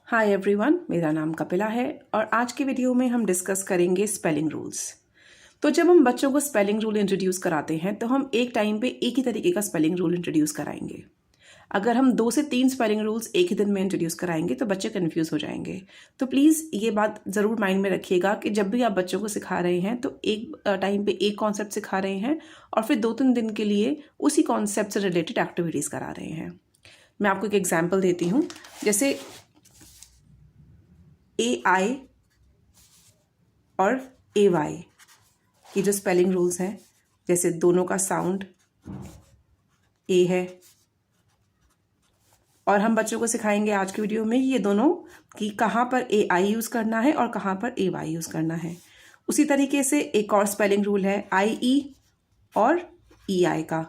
Hi everyone, मेरा नाम कपिला है और आज के वीडियो में हम डिस्कस करेंगे स्पेलिंग रूल्स। तो जब हम बच्चों को स्पेलिंग रूल इंट्रोड्यूस कराते हैं तो हम एक टाइम पे एक ही तरीके का स्पेलिंग रूल इंट्रोड्यूस कराएंगे। अगर हम 2 से 3 स्पेलिंग रूल्स एक ही दिन में इंट्रोड्यूस कराएंगे तो बच्चे कन्फ्यूज़ हो जाएंगे। तो प्लीज़ ये बात ज़रूर माइंड में रखिएगा कि जब भी आप बच्चों को सिखा रहे हैं तो एक टाइम पे एक कॉन्सेप्ट सिखा रहे हैं और फिर 2-3 दिन के लिए उसी कॉन्सेप्ट से रिलेटेड एक्टिविटीज़ करा रहे हैं। मैं आपको एक एग्जाम्पल देती हूँ। जैसे AI और AY की जो स्पेलिंग रूल्स हैं, जैसे दोनों का साउंड ए है और हम बच्चों को सिखाएंगे आज की वीडियो में ये दोनों कि कहाँ पर AI यूज़ करना है और कहाँ पर AY यूज़ करना है। उसी तरीके से एक और स्पेलिंग रूल है IE और EI का।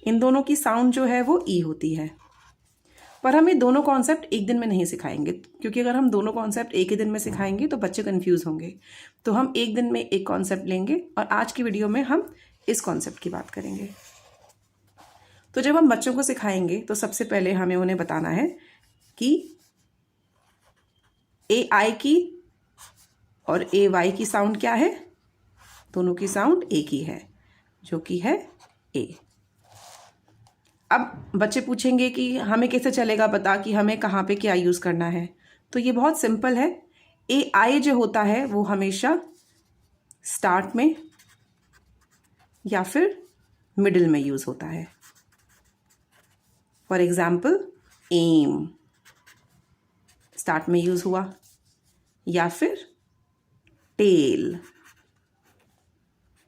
इन दोनों की साउंड जो है वो E होती है, पर हम ये दोनों कॉन्सेप्ट एक दिन में नहीं सिखाएंगे, क्योंकि अगर हम दोनों कॉन्सेप्ट एक ही दिन में सिखाएंगे तो बच्चे कंफ्यूज होंगे। तो हम एक दिन में एक कॉन्सेप्ट लेंगे और आज की वीडियो में हम इस कॉन्सेप्ट की बात करेंगे। तो जब हम बच्चों को सिखाएंगे तो सबसे पहले हमें उन्हें बताना है कि AI की और AY की साउंड क्या है। दोनों की साउंड एक ही है, जो कि है A। अब बच्चे पूछेंगे कि हमें कैसे चलेगा पता कि हमें कहाँ पे क्या यूज़ करना है। तो ये बहुत सिंपल है। AI जो होता है वो हमेशा स्टार्ट में या फिर मिडिल में यूज़ होता है। फॉर एग्जाम्पल एम स्टार्ट में यूज़ हुआ, या फिर टेल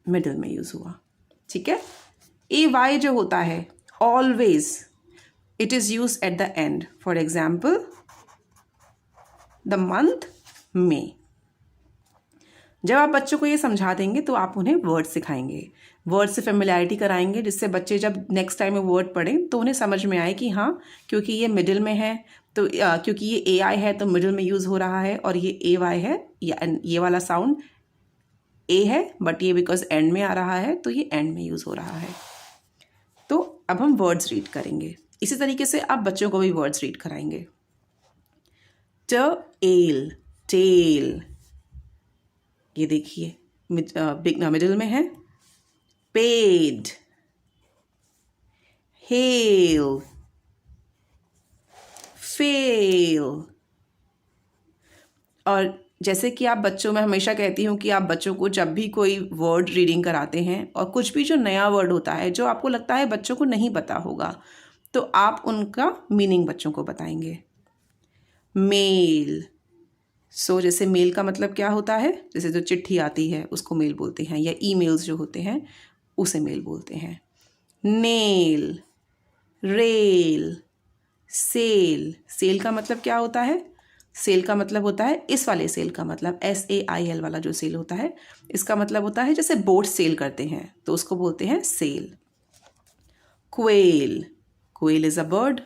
मिडिल में यूज़ हुआ। ठीक है। AY जो होता है always it is used at the end. For example, the month May. जब आप बच्चों को ये समझा देंगे तो आप उन्हें वर्ड सिखाएंगे, वर्ड से फेमिलियरिटी कराएंगे, जिससे बच्चे जब नेक्स्ट टाइम वो वर्ड पढ़ें तो उन्हें समझ में आए कि हाँ, क्योंकि ये मिडिल में है तो क्योंकि ये AI है तो मिडिल में यूज़ हो रहा है, और ये AY है या ये वाला साउंड A है बट ये बिकॉज एंड में आ रहा है तो ये एंड में यूज़ हो रहा है। तो अब हम वर्ड्स रीड करेंगे। इसी तरीके से आप बच्चों को भी वर्ड्स रीड कराएंगे। टेल टेल, ये देखिए बिग मिडिल में है। Paid, hello, fail. और जैसे कि आप बच्चों में हमेशा कहती हूँ कि आप बच्चों को जब भी कोई वर्ड रीडिंग कराते हैं और कुछ भी जो नया वर्ड होता है जो आपको लगता है बच्चों को नहीं पता होगा, तो आप उनका मीनिंग बच्चों को बताएंगे। मेल, जैसे मेल का मतलब क्या होता है, जैसे जो चिट्ठी आती है उसको मेल बोलते हैं, या ईमेल्स जो होते हैं उसे मेल बोलते हैं। Nail, rail, cell. सेल का मतलब क्या होता है? सेल का मतलब होता है इस वाले सेल का मतलब SAIL वाला जो सेल होता है, इसका मतलब होता है जैसे बोट सेल करते हैं तो उसको बोलते हैं cell. Quail, quail is a bird.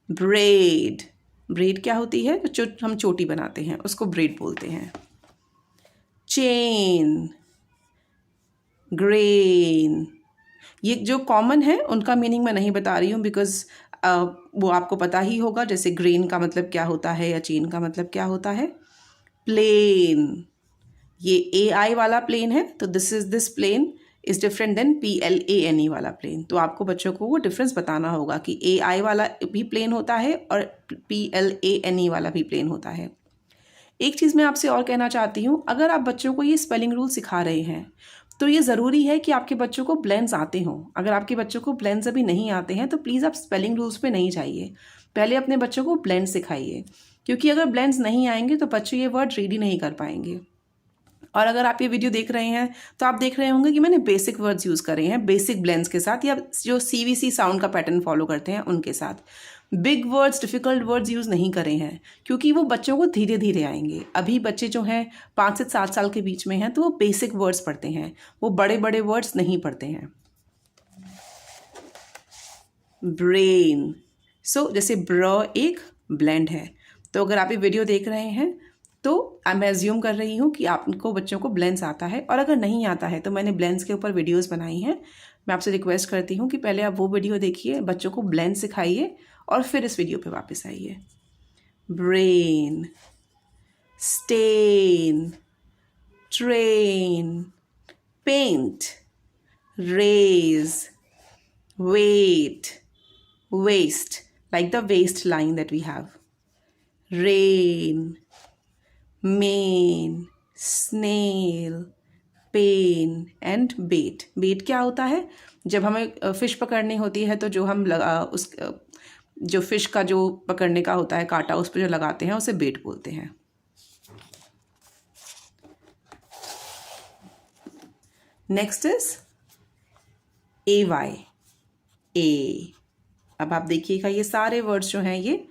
Bread, bread क्या होती है? जो हम चोटी बनाते हैं उसको ब्रेड बोलते हैं। Chain, grain. ये जो कॉमन है उनका मीनिंग मैं नहीं बता रही हूँ बिकॉज वो आपको पता ही होगा, जैसे ग्रेन का मतलब क्या होता है या चेन का मतलब क्या होता है। प्लेन, ये AI वाला प्लेन है तो this plane is different than PLANE वाला प्लेन। तो आपको बच्चों को वो डिफरेंस बताना होगा कि AI वाला भी प्लेन होता है और PLANE वाला भी प्लेन होता है। एक चीज़ मैं आपसे और कहना चाहती हूँ, अगर आप बच्चों को ये स्पेलिंग रूल सिखा रहे हैं तो ये ज़रूरी है कि आपके बच्चों को ब्लेंड्स आते हों। अगर आपके बच्चों को ब्लेंड्स अभी नहीं आते हैं तो प्लीज़ आप स्पेलिंग रूल्स पे नहीं जाइए, पहले अपने बच्चों को ब्लेंड्स सिखाइए, क्योंकि अगर ब्लेंड्स नहीं आएंगे तो बच्चे ये वर्ड रीड ही नहीं कर पाएंगे। और अगर आप ये वीडियो देख रहे हैं तो आप देख रहे होंगे कि मैंने बेसिक वर्ड्स यूज़ करे हैं बेसिक ब्लेंड्स के साथ, या जो CVC साउंड का पैटर्न फॉलो करते हैं उनके साथ। Big words, difficult words use नहीं करे हैं, क्योंकि वो बच्चों को धीरे धीरे आएंगे। अभी बच्चे जो हैं 5 से 7 साल के बीच में हैं तो वो बेसिक वर्ड्स पढ़ते हैं, वो बड़े बड़े वर्ड्स नहीं पढ़ते हैं। ब्रेन, जैसे ब्र एक ब्लेंड है, तो अगर आप ये वीडियो देख रहे हैं तो मैं एज्यूम कर रही हूँ कि आपको बच्चों को ब्लेंड्स आता है, और अगर नहीं आता है तो मैंने ब्लेंड्स के ऊपर वीडियोस बनाई हैं। मैं आपसे रिक्वेस्ट करती हूँ कि पहले आप वो वीडियो देखिए, बच्चों को ब्लेंड सिखाइए और फिर इस वीडियो पे वापस आइए। brain, stain, train, paint, raise, weight, waste, like the waistline that we have. Rain, main, snail, pen and bet. Bet क्या होता है? जब हमें फिश पकड़नी होती है तो जो हम जो फिश का जो पकड़ने का होता है कांटा, उस पर जो लगाते हैं उसे बेट बोलते हैं. Next is AY. ए. अब आप देखिएगा ये सारे वर्ड्स जो हैं ये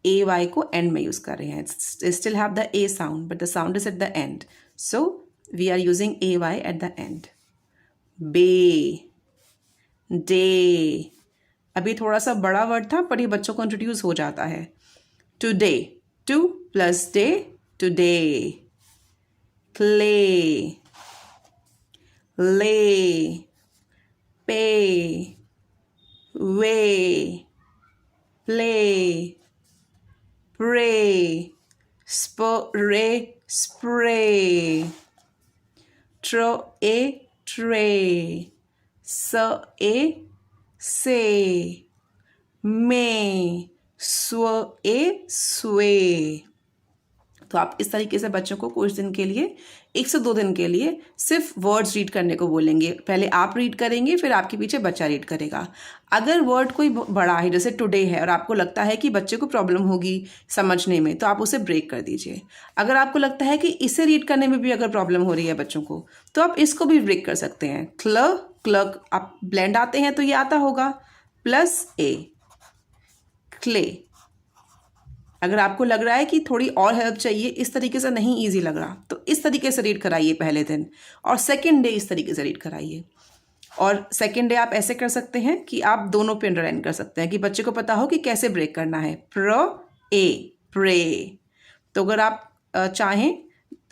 AY को एंड में यूज कर रहे हैं. Still have the A sound but the sound is at the end. So we are using AY at the end. Bay, day. अभी थोड़ा सा बड़ा वर्ड था पर ये बच्चों को इंट्रोड्यूस हो जाता है. Today, to plus day, today. Clay, lay, pay, way, play, pray, spray. Tray, say, may, sway. तो आप इस तरीके से बच्चों को कुछ दिन के लिए, 1 से 2 दिन के लिए सिर्फ वर्ड्स रीड करने को बोलेंगे. पहले आप रीड करेंगे, फिर आपके पीछे बच्चा रीड करेगा. अगर वर्ड कोई बड़ा है, जैसे टुडे है, और आपको लगता है कि बच्चे को प्रॉब्लम होगी समझने में, तो आप उसे ब्रेक कर दीजिए. अगर आपको लगता है कि इसे रीड करने में भी अगर प्रॉब्लम हो रही है बच्चों को, तो आप इसको भी ब्रेक कर सकते हैं. क्लर्क, आप ब्लेंड आते हैं तो ये आता होगा, प्लस ए, क्ले. अगर आपको लग रहा है कि थोड़ी और हेल्प चाहिए, इस तरीके से नहीं इजी लग रहा, तो इस तरीके से रीड कराइए पहले दिन, और सेकंड डे इस तरीके से रीड कराइए. और सेकंड डे आप ऐसे कर सकते हैं कि आप दोनों पे अंडरलाइन कर सकते हैं कि बच्चे को पता हो कि कैसे ब्रेक करना है. प्रे. तो अगर आप चाहें,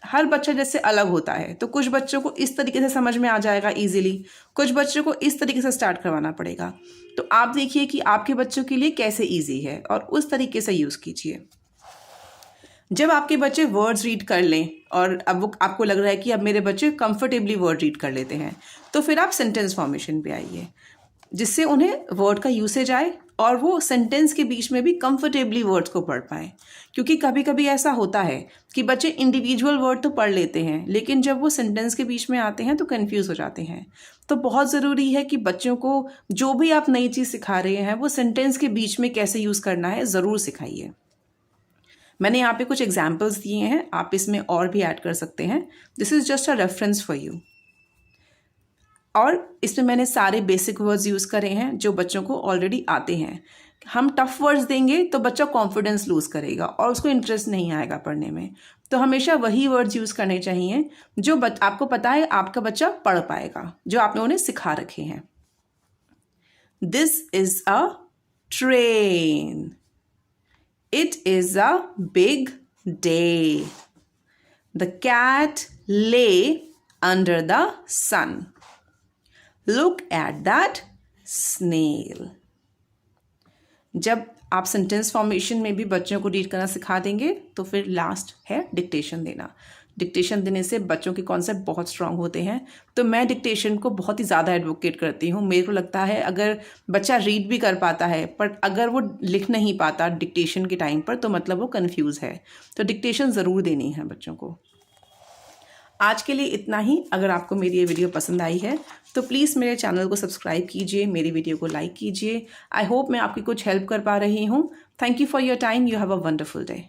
हर बच्चा जैसे अलग होता है, तो कुछ बच्चों को इस तरीके से समझ में आ जाएगा इजीली, कुछ बच्चों को इस तरीके से स्टार्ट करवाना पड़ेगा. तो आप देखिए कि आपके बच्चों के लिए कैसे इजी है और उस तरीके से यूज़ कीजिए. जब आपके बच्चे वर्ड्स रीड कर लें और अब वो आपको लग रहा है कि अब मेरे बच्चे कंफर्टेबली वर्ड रीड कर लेते हैं, तो फिर आप सेंटेंस फॉर्मेशन पे आइए, जिससे उन्हें वर्ड का यूसेज आए और वो सेंटेंस के बीच में भी कंफर्टेबली वर्ड्स को पढ़ पाएँ. क्योंकि कभी कभी ऐसा होता है कि बच्चे इंडिविजुअल वर्ड तो पढ़ लेते हैं, लेकिन जब वो सेंटेंस के बीच में आते हैं तो कंफ्यूज हो जाते हैं. तो बहुत ज़रूरी है कि बच्चों को जो भी आप नई चीज़ सिखा रहे हैं वो सेंटेंस के बीच में कैसे यूज़ करना है ज़रूर सिखाइए. मैंने यहाँ पे कुछ एग्जाम्पल्स दिए हैं, आप इसमें और भी ऐड कर सकते हैं. This is just a reference for you. और इसमें मैंने सारे बेसिक वर्ड्स यूज़ करे हैं जो बच्चों को ऑलरेडी आते हैं. हम टफ वर्ड्स देंगे तो बच्चा कॉन्फिडेंस लूज़ करेगा और उसको इंटरेस्ट नहीं आएगा पढ़ने में. तो हमेशा वही वर्ड्स यूज़ करने चाहिए जो आपको पता है आपका बच्चा पढ़ पाएगा, जो आपने उन्हें सिखा रखे हैं. This is a train. It is a big day. The cat lay under the sun. Look at that snail. जब आप सेंटेंस फॉर्मेशन में भी बच्चों को रीड करना सिखा देंगे तो फिर लास्ट है डिक्टेशन देना. डिक्टेशन देने से बच्चों के कॉन्सेप्ट बहुत स्ट्रांग होते हैं. तो मैं डिक्टेशन को बहुत ही ज़्यादा एडवोकेट करती हूँ. मेरे को लगता है अगर बच्चा रीड भी कर पाता है पर अगर वो लिख नहीं पाता डिक्टेशन के टाइम पर, तो मतलब वो कंफ्यूज है. तो डिक्टेशन ज़रूर देनी है बच्चों को. आज के लिए इतना ही. अगर आपको मेरी ये वीडियो पसंद आई है तो प्लीज़ मेरे चैनल को सब्सक्राइब कीजिए, मेरी वीडियो को लाइक कीजिए. आई होप मैं आपकी कुछ हेल्प कर पा रही हूँ. Thank you for your time. You have a wonderful day.